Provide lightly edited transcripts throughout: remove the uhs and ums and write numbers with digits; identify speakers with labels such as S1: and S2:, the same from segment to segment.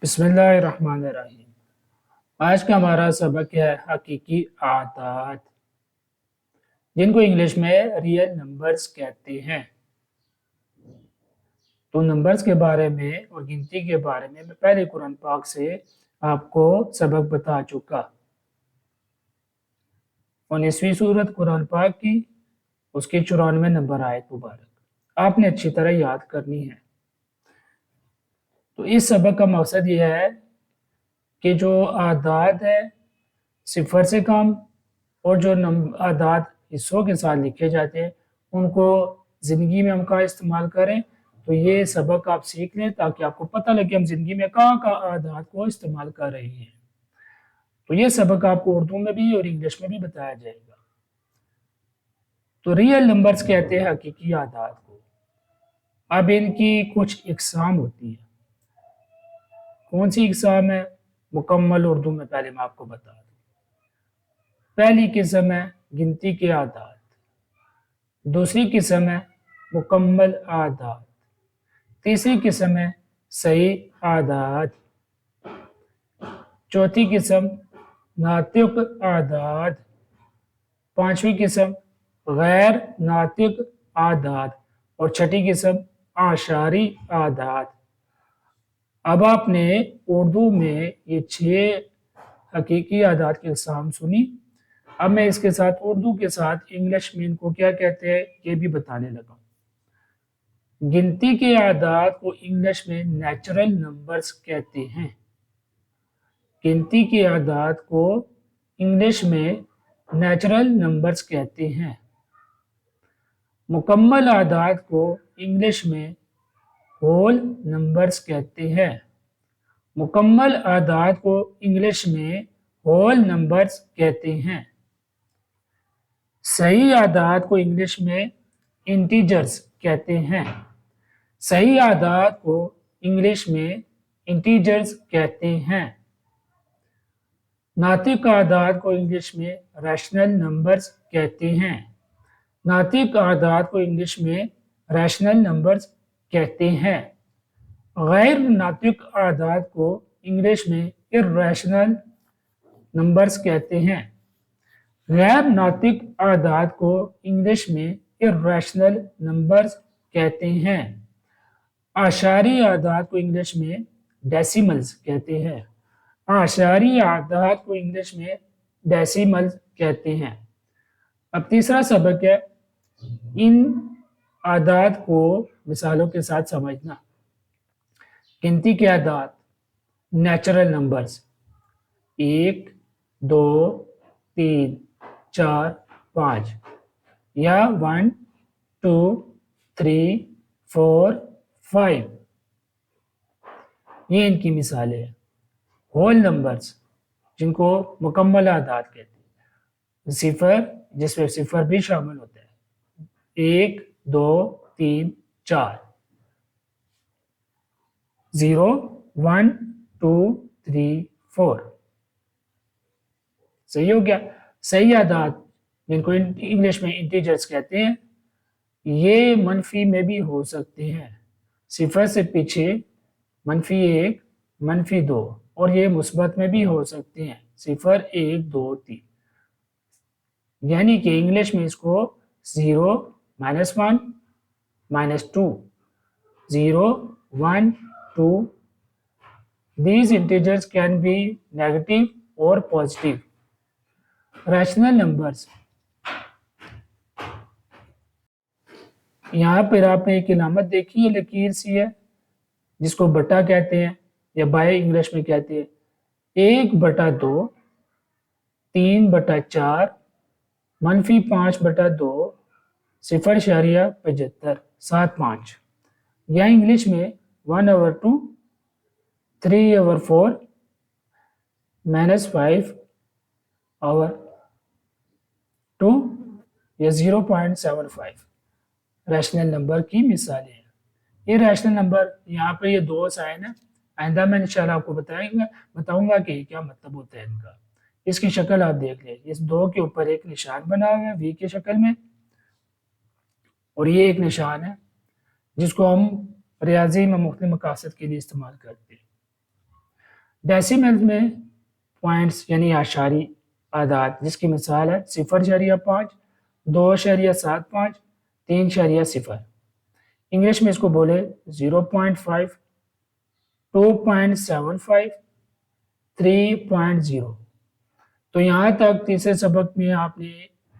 S1: بسم اللہ الرحمن الرحیم۔ آج کا ہمارا سبق ہے حقیقی اعداد، جن کو انگلش میں ریئل نمبرز کہتے ہیں۔ تو نمبرز کے بارے میں اور گنتی کے بارے میں پہلے قرآن پاک سے آپ کو سبق بتا چکا۔ 19ویں سورت قرآن پاک کی، اس کی 94 نمبر آیت مبارک آپ نے اچھی طرح یاد کرنی ہے۔ تو اس سبق کا مقصد یہ ہے کہ جو اعداد ہے صفر سے کم اور جو اعداد حصوں کے ساتھ لکھے جاتے ہیں ان کو زندگی میں ہم کا استعمال کریں۔ تو یہ سبق آپ سیکھ لیں تاکہ آپ کو پتہ لگے ہم زندگی میں کہاں اعداد کو استعمال کر رہے ہیں۔ تو یہ سبق آپ کو اردو میں بھی اور انگلش میں بھی بتایا جائے گا۔ تو ریئل نمبرز کہتے ہیں حقیقی اعداد کو۔ اب ان کی کچھ اقسام ہوتی ہیں۔ کون سی اقسام ہے؟ مکمل اردو میں پہلے میں آپ کو بتا دوں۔ پہلی قسم ہے گنتی کے اعداد، دوسری قسم ہے مکمل اعداد، تیسری قسم ہے صحیح اعداد، چوتھی قسم ناطق اعداد، پانچویں قسم غیر ناطق اعداد اور چھٹی قسم اعشاری اعداد۔ اب آپ نے اردو میں یہ 6 حقیقی اعداد کی اقسام سنی۔ اب میں اس کے ساتھ اردو کے ساتھ انگلش میں ان کو کیا کہتے ہیں یہ بھی بتانے لگا ہوں۔ گنتی کے اعداد کو انگلش میں نیچرل نمبرز کہتے ہیں۔ گنتی کے اعداد کو انگلش میں نیچرل نمبرز کہتے ہیں۔ مکمل اعداد کو انگلش میں ہول نمبرز کہتے ہیں۔ مکمل اعداد کو انگلش میں ہول نمبرز کہتے ہیں۔ صحیح اعداد کو انگلش میں انٹیجرز کہتے ہیں۔ صحیح اعداد کو انگلش میں انٹیجرز کہتے ہیں۔ ناطق اعداد کو انگلش میں ریشنل نمبرز کہتے ہیں۔ ناطق اعداد کو انگلش میں ریشنل نمبرز کہتے ہیں۔ غیر ناطق اعداد کو انگلش میں ارریشنل نمبرز کہتے ہیں۔ غیر ناطق اعداد کو انگلش میں ارریشنل نمبرز کہتے ہیں۔ اعشاری اعداد کو انگلش میں ڈیسیملز کہتے ہیں۔ اعشاری اعداد کو انگلش میں ڈیسیملز کہتے ہیں۔ اب تیسرا سبق ہے ان اعداد کو مثالوں کے ساتھ سمجھنا۔ گنتی کے اعداد نیچرل نمبرز 1 2 3 4 5 یا 1 2 3 4 5، یہ ان کی مثالیں ہیں۔ ہول نمبرز جن کو مکمل اعداد کہتے ہیں، صفر جس میں صفر بھی شامل ہوتا ہے، 1 2 3 4، 0 1 2 3 4۔ صحیح ہو گیا۔ صحیح اعداد جن کو انگلش میں انٹیجرز کہتے ہیں، یہ منفی میں بھی ہو سکتے ہیں، صفر سے پیچھے -1 -2، اور یہ مثبت میں بھی ہو سکتے ہیں، 0 1 2 3۔ یعنی کہ انگلش میں اس کو 0 -1 -2 0 1 2۔ These integers can be negative or positive. Rational numbers, یہاں پر آپ نے ایک علامت دیکھی ہے، لکیر سی ہے جس کو بٹا کہتے ہیں یا بائی انگلش میں کہتے ہیں۔ 1/2 3/4 -5/2 0.75 75، یا انگلش میں 1/2 3/4 -5/2 یا 0.75 ریشنل نمبر کی مثالیں ہیں۔ یہ ریشنل نمبر یہاں پہ یہ 2 سائن ہیں، آئندہ میں انشاءاللہ آپ کو بتاؤں گا کہ کیا مطلب ہوتا ہے ان کا۔ اس کی شکل آپ دیکھ لیں، اس 2 کے اوپر ایک نشان بنا ہوا ہے وی کی شکل میں، اور یہ ایک نشان ہے جس کو ہم ریاضی میں مختلف مقاصد کے لیے استعمال کرتے ہیں۔ ڈیسیمل میں پوائنٹس یعنی اعشاری اعداد، جس کی مثال ہے 0.5، 2.75، 3.0۔ انگلش میں اس کو بولے 0.5، 2.75، 3.0۔ تو یہاں تک تیسرے سبق میں آپ نے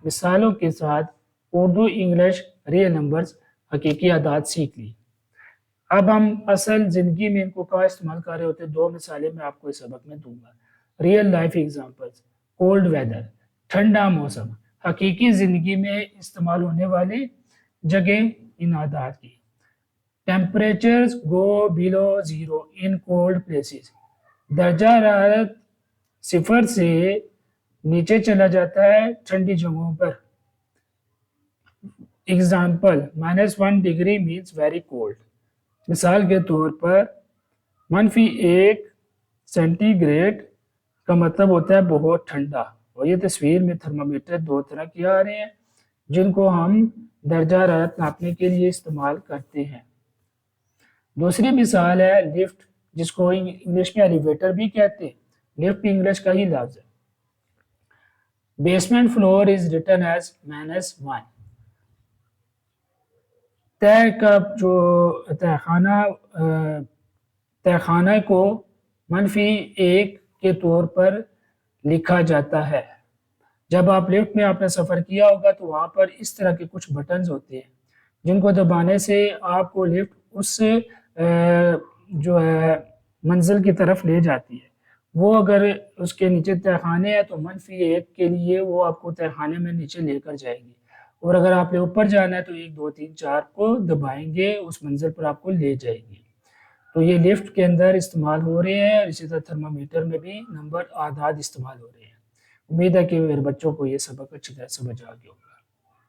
S1: مثالوں کے ساتھ اردو انگلش ریئل نمبرز حقیقی اعداد سیکھ لی۔ اب ہم اصل زندگی میں ان کو کہاں استعمال کر رہے ہوتے ہیں، 2 مثالیں میں آپ کو اس سبق میں دوں گا۔ Real life examples, cold weather, ٹھنڈا موسم، حقیقی زندگی میں استعمال ہونے والے جگہ ان اعداد کی۔ ٹیمپریچرز گو بیلو زیرو ان کولڈ پلیسز، درجہ حرارت 0 سے نیچے چلا جاتا ہے ٹھنڈی جگہوں پر۔ Example, -1 degree minus very cold, مثال کے طور پر -1 سینٹی گریڈ کا مطلب ہوتا ہے بہت ٹھنڈا۔ اور یہ تصویر میں تھرمامیٹر 2 طرح کے آ رہے ہیں جن کو ہم درجہ حرارت ناپنے کے لیے استعمال کرتے ہیں۔ دوسری مثال ہے لفٹ، جس کو انگلش میں ایلیویٹر بھی کہتے ہیں، لفٹ انگلش کا ہی لفظ ہے۔ Basement floor is written as -1، تہ کا جو تہ خانہ کو -1 کے طور پر لکھا جاتا ہے۔ جب آپ لفٹ میں آپ نے سفر کیا ہوگا تو وہاں پر اس طرح کے کچھ بٹنز ہوتے ہیں جن کو دبانے سے آپ کو لفٹ اس جو ہے منزل کی طرف لے جاتی ہے۔ وہ اگر اس کے نیچے تہ خانے ہیں تو -1 کے لیے وہ آپ کو تہ خانے میں نیچے لے کر جائے گی، اور اگر آپ نے اوپر جانا ہے تو 1 2 3 4 کو دبائیں گے، اس منزل پر آپ کو لے جائے گی۔ تو یہ لفٹ کے اندر استعمال ہو رہے ہیں، اسی طرح تھرمامیٹر میں بھی نمبر اعداد استعمال ہو رہے ہیں۔ امید ہے کہ میرے بچوں کو یہ سبق اچھی طرح سمجھ آ گیا ہوگا۔